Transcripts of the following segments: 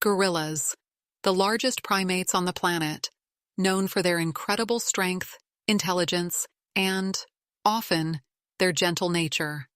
Gorillas, the largest primates on the planet, known for their incredible strength, intelligence, and, often, their gentle nature.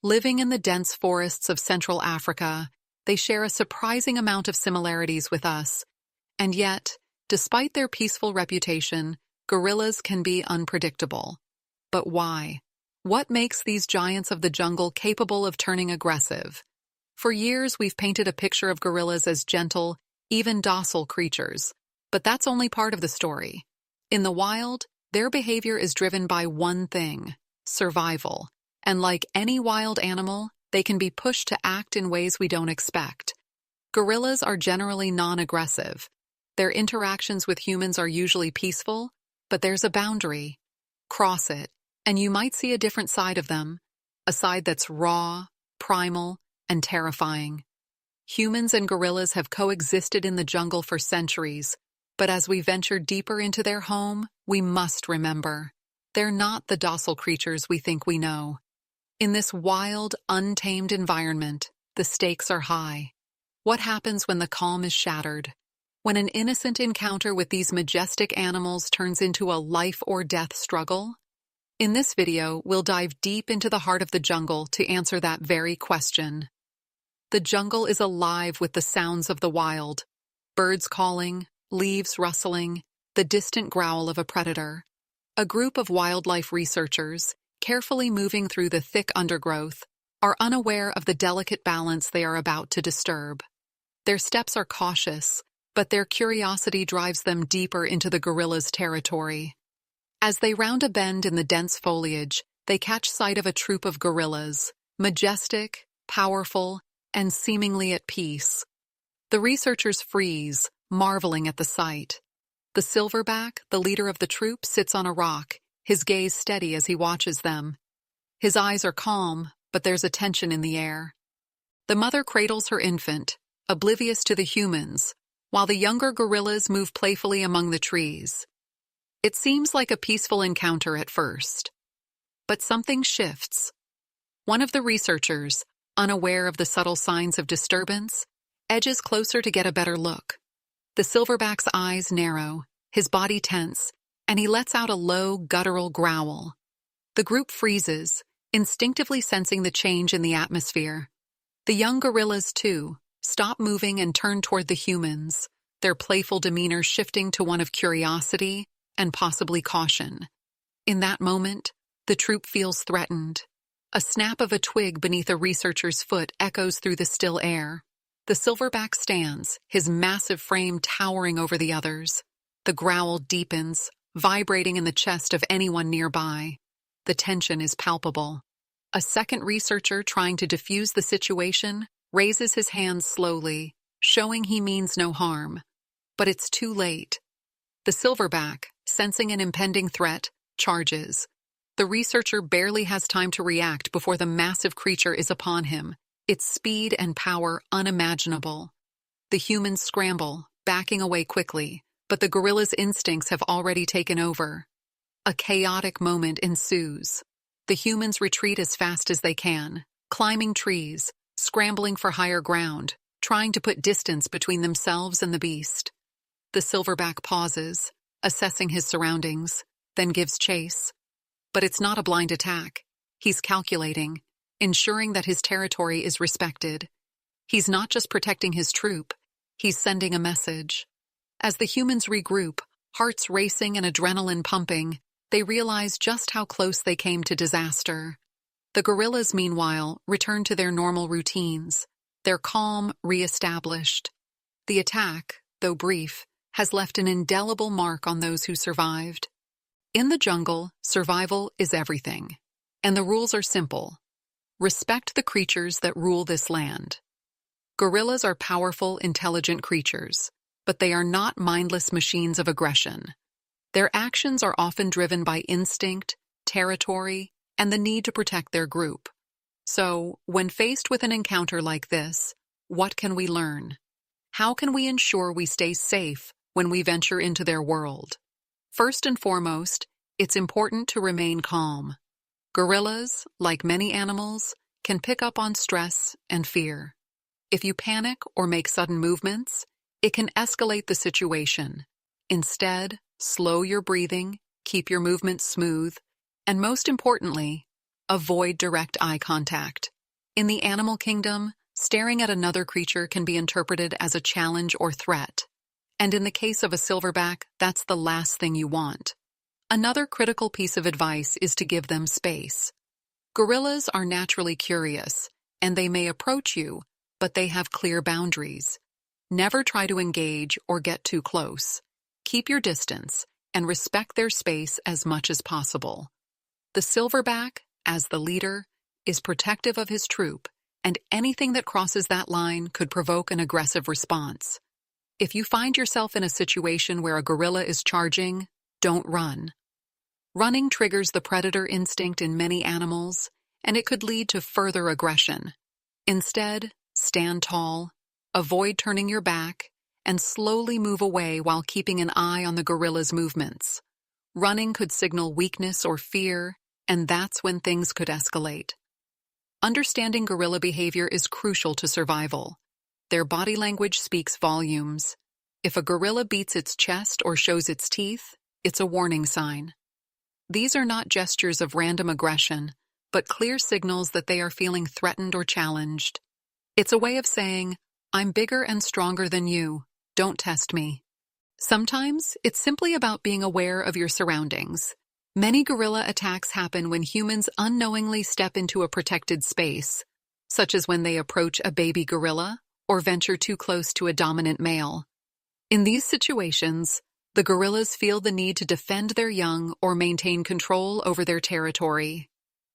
Living in the dense forests of Central Africa, they share a surprising amount of similarities with us. And yet, despite their peaceful reputation, gorillas can be unpredictable. But why? What makes these giants of the jungle capable of turning aggressive? For years, we've painted a picture of gorillas as gentle, even docile creatures. But that's only part of the story. In the wild, their behavior is driven by one thing: survival. And like any wild animal, they can be pushed to act in ways we don't expect. Gorillas are generally non-aggressive. Their interactions with humans are usually peaceful, but there's a boundary. Cross it, and you might see a different side of them, a side that's raw, primal, and terrifying. Humans and gorillas have coexisted in the jungle for centuries, but as we venture deeper into their home, we must remember, they're not the docile creatures we think we know. In this wild, untamed environment, the stakes are high. What happens when the calm is shattered? When an innocent encounter with these majestic animals turns into a life-or-death struggle? In this video, we'll dive deep into the heart of the jungle to answer that very question. The jungle is alive with the sounds of the wild. Birds calling, leaves rustling, the distant growl of a predator. A group of wildlife researchers, carefully moving through the thick undergrowth, are unaware of the delicate balance they are about to disturb. Their steps are cautious, but their curiosity drives them deeper into the gorilla's territory. As they round a bend in the dense foliage, they catch sight of a troop of gorillas, majestic, powerful, and seemingly at peace. The researchers freeze, marveling at the sight. The silverback, the leader of the troop, sits on a rock, his gaze steady as he watches them. His eyes are calm, but there's a tension in the air. The mother cradles her infant, oblivious to the humans, while the younger gorillas move playfully among the trees. It seems like a peaceful encounter at first. But something shifts. One of the researchers, unaware of the subtle signs of disturbance, edges closer to get a better look. The silverback's eyes narrow, his body tense, and he lets out a low, guttural growl. The group freezes, instinctively sensing the change in the atmosphere. The young gorillas, too, stop moving and turn toward the humans, their playful demeanor shifting to one of curiosity and possibly caution. In that moment, the troop feels threatened. A snap of a twig beneath a researcher's foot echoes through the still air. The silverback stands, his massive frame towering over the others. The growl deepens, vibrating in the chest of anyone nearby. The tension is palpable. A second researcher trying to defuse the situation raises his hands slowly, showing he means no harm. But it's too late. The silverback, sensing an impending threat, charges. The researcher barely has time to react before the massive creature is upon him, its speed and power unimaginable. The humans scramble, backing away quickly, but the gorilla's instincts have already taken over. A chaotic moment ensues. The humans retreat as fast as they can, climbing trees, scrambling for higher ground, trying to put distance between themselves and the beast. The silverback pauses, assessing his surroundings, then gives chase. But it's not a blind attack. He's calculating, ensuring that his territory is respected. He's not just protecting his troop, he's sending a message. As the humans regroup, hearts racing and adrenaline pumping, they realize just how close they came to disaster. The gorillas, meanwhile, return to their normal routines, their calm re-established. The attack, though brief, has left an indelible mark on those who survived. In the jungle, survival is everything. And the rules are simple. Respect the creatures that rule this land. Gorillas are powerful, intelligent creatures, but they are not mindless machines of aggression. Their actions are often driven by instinct, territory, and the need to protect their group. So, when faced with an encounter like this, what can we learn? How can we ensure we stay safe when we venture into their world? First and foremost, it's important to remain calm. Gorillas, like many animals, can pick up on stress and fear. If you panic or make sudden movements, it can escalate the situation. Instead, slow your breathing, keep your movements smooth, and most importantly, avoid direct eye contact. In the animal kingdom, staring at another creature can be interpreted as a challenge or threat. And in the case of a silverback, that's the last thing you want. Another critical piece of advice is to give them space. Gorillas are naturally curious, and they may approach you, but they have clear boundaries. Never try to engage or get too close. Keep your distance and respect their space as much as possible. The silverback, as the leader, is protective of his troop, and anything that crosses that line could provoke an aggressive response. If you find yourself in a situation where a gorilla is charging, don't run. Running triggers the predator instinct in many animals, and it could lead to further aggression. Instead, stand tall, avoid turning your back, and slowly move away while keeping an eye on the gorilla's movements. Running could signal weakness or fear, and that's when things could escalate. Understanding gorilla behavior is crucial to survival. Their body language speaks volumes. If a gorilla beats its chest or shows its teeth, it's a warning sign. These are not gestures of random aggression, but clear signals that they are feeling threatened or challenged. It's a way of saying, "I'm bigger and stronger than you. Don't test me." Sometimes, it's simply about being aware of your surroundings. Many gorilla attacks happen when humans unknowingly step into a protected space, such as when they approach a baby gorilla or venture too close to a dominant male. In these situations, the gorillas feel the need to defend their young or maintain control over their territory.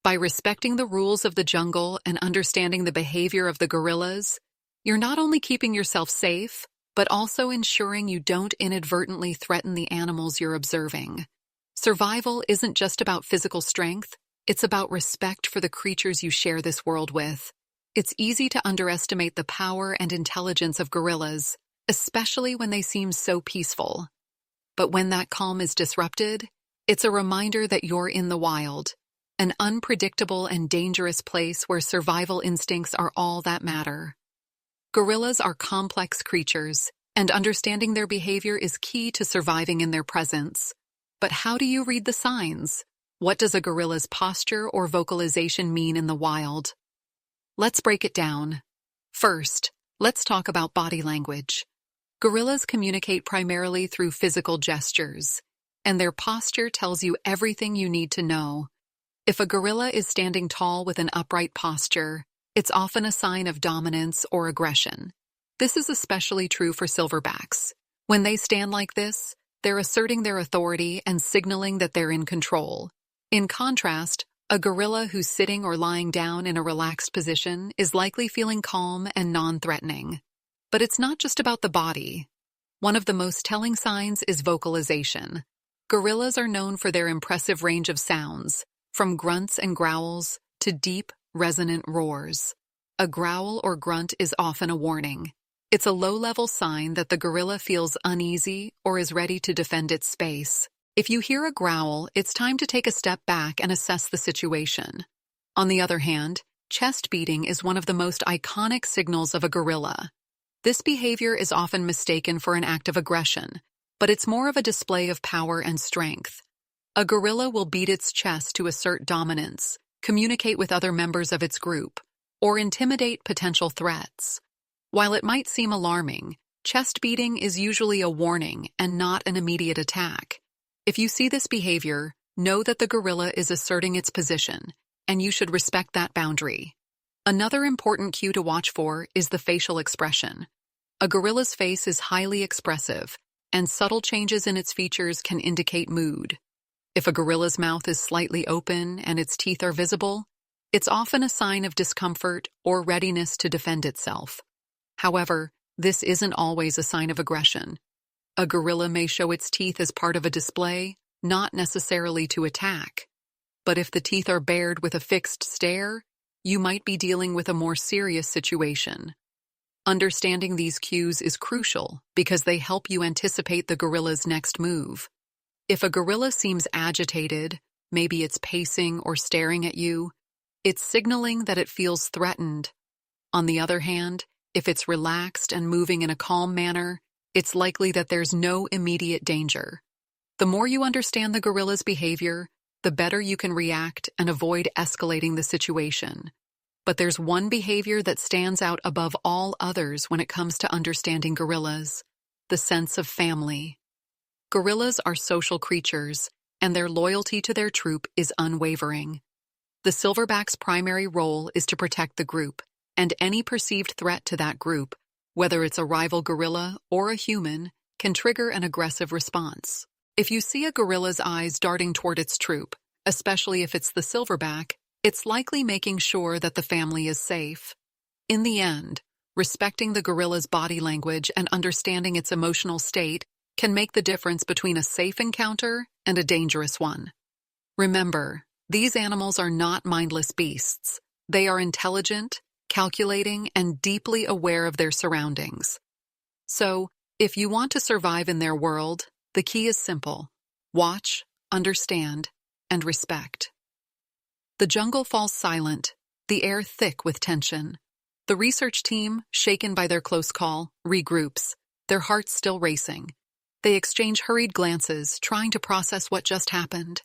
By respecting the rules of the jungle and understanding the behavior of the gorillas, you're not only keeping yourself safe, but also ensuring you don't inadvertently threaten the animals you're observing. Survival isn't just about physical strength, it's about respect for the creatures you share this world with. It's easy to underestimate the power and intelligence of gorillas, especially when they seem so peaceful. But when that calm is disrupted, it's a reminder that you're in the wild, an unpredictable and dangerous place where survival instincts are all that matter. Gorillas are complex creatures, and understanding their behavior is key to surviving in their presence. But how do you read the signs? What does a gorilla's posture or vocalization mean in the wild? Let's break it down. First, let's talk about body language. Gorillas communicate primarily through physical gestures, and their posture tells you everything you need to know. If a gorilla is standing tall with an upright posture, it's often a sign of dominance or aggression. This is especially true for silverbacks. When they stand like this, they're asserting their authority and signaling that they're in control. In contrast, a gorilla who's sitting or lying down in a relaxed position is likely feeling calm and non-threatening. But it's not just about the body. One of the most telling signs is vocalization. Gorillas are known for their impressive range of sounds, from grunts and growls to deep, resonant roars. A growl or grunt is often a warning. It's a low-level sign that the gorilla feels uneasy or is ready to defend its space. If you hear a growl, it's time to take a step back and assess the situation. On the other hand, chest beating is one of the most iconic signals of a gorilla. This behavior is often mistaken for an act of aggression, but it's more of a display of power and strength. A gorilla will beat its chest to assert dominance, communicate with other members of its group, or intimidate potential threats. While it might seem alarming, chest beating is usually a warning and not an immediate attack. If you see this behavior, know that the gorilla is asserting its position, and you should respect that boundary. Another important cue to watch for is the facial expression. A gorilla's face is highly expressive, and subtle changes in its features can indicate mood. If a gorilla's mouth is slightly open and its teeth are visible, it's often a sign of discomfort or readiness to defend itself. However, this isn't always a sign of aggression. A gorilla may show its teeth as part of a display, not necessarily to attack. But if the teeth are bared with a fixed stare, you might be dealing with a more serious situation. Understanding these cues is crucial because they help you anticipate the gorilla's next move. If a gorilla seems agitated, maybe it's pacing or staring at you, it's signaling that it feels threatened. On the other hand, If it's relaxed and moving in a calm manner, it's likely that there's no immediate danger. The more you understand the gorilla's behavior, the better you can react and avoid escalating the situation. But there's one behavior that stands out above all others when it comes to understanding gorillas: the sense of family. Gorillas are social creatures, and their loyalty to their troop is unwavering. The silverback's primary role is to protect the group, and any perceived threat to that group, whether it's a rival gorilla or a human, can trigger an aggressive response. If you see a gorilla's eyes darting toward its troop, especially if it's the silverback, it's likely making sure that the family is safe. In the end, respecting the gorilla's body language and understanding its emotional state can make the difference between a safe encounter and a dangerous one. Remember, these animals are not mindless beasts. They are intelligent, calculating, and deeply aware of their surroundings. So, if you want to survive in their world, the key is simple: watch, understand, and respect. The jungle falls silent, the air thick with tension. The research team, shaken by their close call, regroups, their hearts still racing. They exchange hurried glances, trying to process what just happened.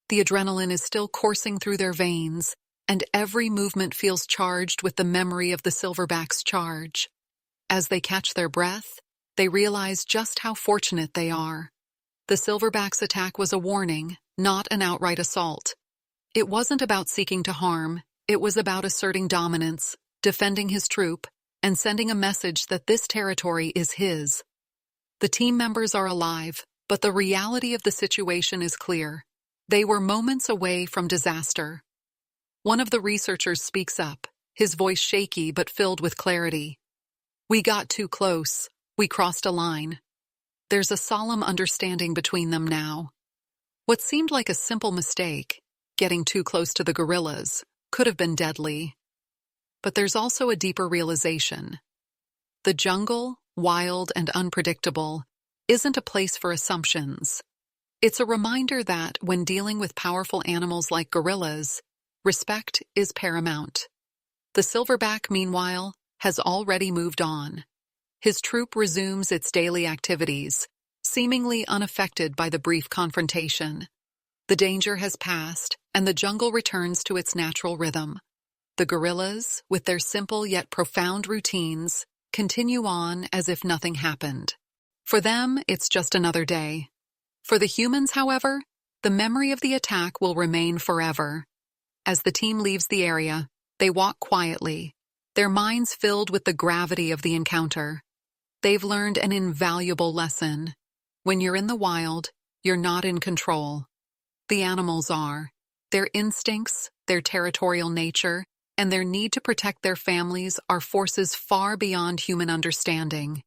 The adrenaline is still coursing through their veins, and every movement feels charged with the memory of the silverback's charge. As they catch their breath, they realize just how fortunate they are. The silverback's attack was a warning, not an outright assault. It wasn't about seeking to harm, it was about asserting dominance, defending his troop, and sending a message that this territory is his. The team members are alive, but the reality of the situation is clear. They were moments away from disaster. One of the researchers speaks up, his voice shaky but filled with clarity. "We got too close. We crossed a line." There's a solemn understanding between them now. What seemed like a simple mistake, getting too close to the gorillas, could have been deadly. But there's also a deeper realization. The jungle, wild and unpredictable, isn't a place for assumptions. It's a reminder that, when dealing with powerful animals like gorillas, respect is paramount. The silverback, meanwhile, has already moved on. His troop resumes its daily activities, seemingly unaffected by the brief confrontation. The danger has passed, and the jungle returns to its natural rhythm. The gorillas, with their simple yet profound routines, continue on as if nothing happened. For them, it's just another day. For the humans, however, the memory of the attack will remain forever. As the team leaves the area, they walk quietly, their minds filled with the gravity of the encounter. They've learned an invaluable lesson. When you're in the wild, you're not in control. The animals are. Their instincts, their territorial nature, and their need to protect their families are forces far beyond human understanding.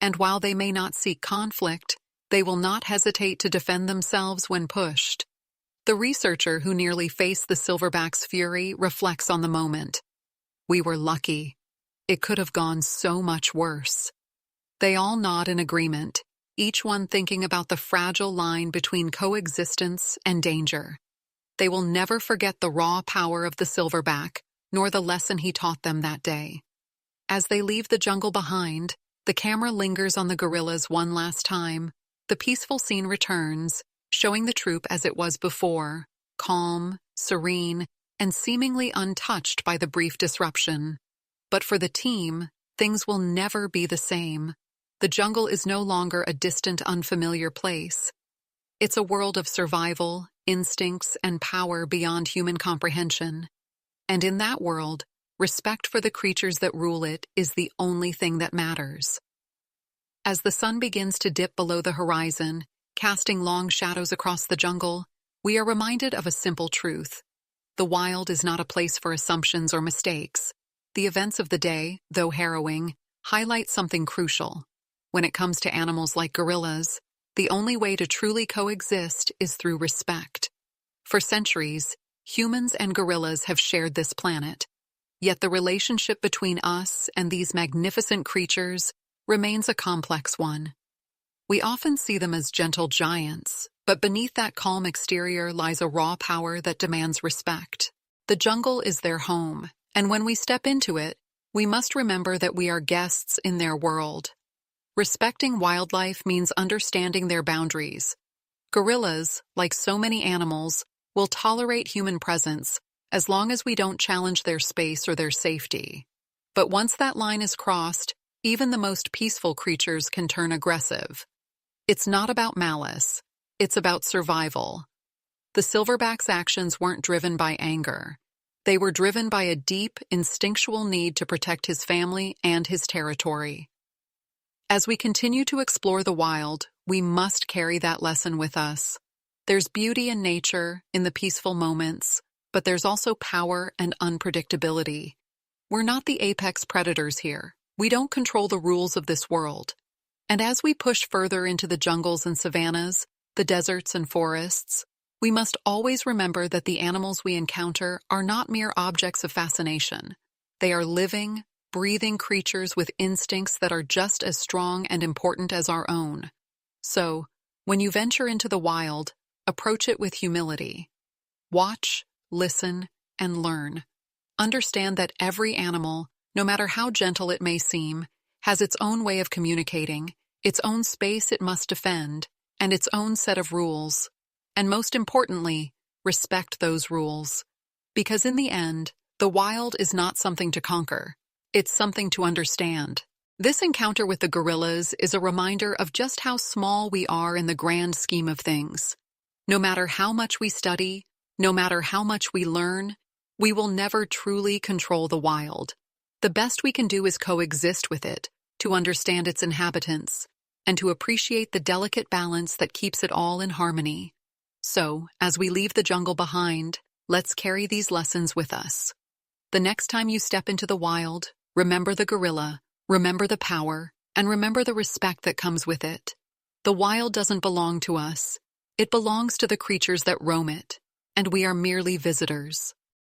And while they may not seek conflict, they will not hesitate to defend themselves when pushed. The researcher who nearly faced the silverback's fury reflects on the moment. "We were lucky. It could have gone so much worse." They all nod in agreement, each one thinking about the fragile line between coexistence and danger. They will never forget the raw power of the silverback, nor the lesson he taught them that day. As they leave the jungle behind, the camera lingers on the gorillas one last time. The peaceful scene returns, showing the troop as it was before, calm, serene, and seemingly untouched by the brief disruption. But for the team, things will never be the same. The jungle is no longer a distant, unfamiliar place. It's a world of survival, instincts, and power beyond human comprehension. And in that world, respect for the creatures that rule it is the only thing that matters. As the sun begins to dip below the horizon, casting long shadows across the jungle, we are reminded of a simple truth. The wild is not a place for assumptions or mistakes. The events of the day, though harrowing, highlight something crucial. When it comes to animals like gorillas, the only way to truly coexist is through respect. For centuries, humans and gorillas have shared this planet. Yet the relationship between us and these magnificent creatures remains a complex one. We often see them as gentle giants, but beneath that calm exterior lies a raw power that demands respect. The jungle is their home, and when we step into it, we must remember that we are guests in their world. Respecting wildlife means understanding their boundaries. Gorillas, like so many animals, will tolerate human presence as long as we don't challenge their space or their safety. But once that line is crossed, even the most peaceful creatures can turn aggressive. It's not about malice, it's about survival. The silverback's actions weren't driven by anger. They were driven by a deep, instinctual need to protect his family and his territory. As we continue to explore the wild, we must carry that lesson with us. There's beauty in nature, in the peaceful moments, but there's also power and unpredictability. We're not the apex predators here. We don't control the rules of this world. And as we push further into the jungles and savannas, the deserts and forests, we must always remember that the animals we encounter are not mere objects of fascination. They are living, breathing creatures with instincts that are just as strong and important as our own. So, when you venture into the wild, approach it with humility. Watch, listen, and learn. Understand that every animal, no matter how gentle it may seem, has its own way of communicating, its own space it must defend, and its own set of rules. And most importantly, respect those rules. Because in the end, the wild is not something to conquer. It's something to understand. This encounter with the gorillas is a reminder of just how small we are in the grand scheme of things. No matter how much we study, no matter how much we learn, we will never truly control the wild. The best we can do is coexist with it, to understand its inhabitants, and to appreciate the delicate balance that keeps it all in harmony. So, as we leave the jungle behind, let's carry these lessons with us. The next time you step into the wild, remember the gorilla, remember the power, and remember the respect that comes with it. The wild doesn't belong to us. It belongs to the creatures that roam it, and we are merely visitors.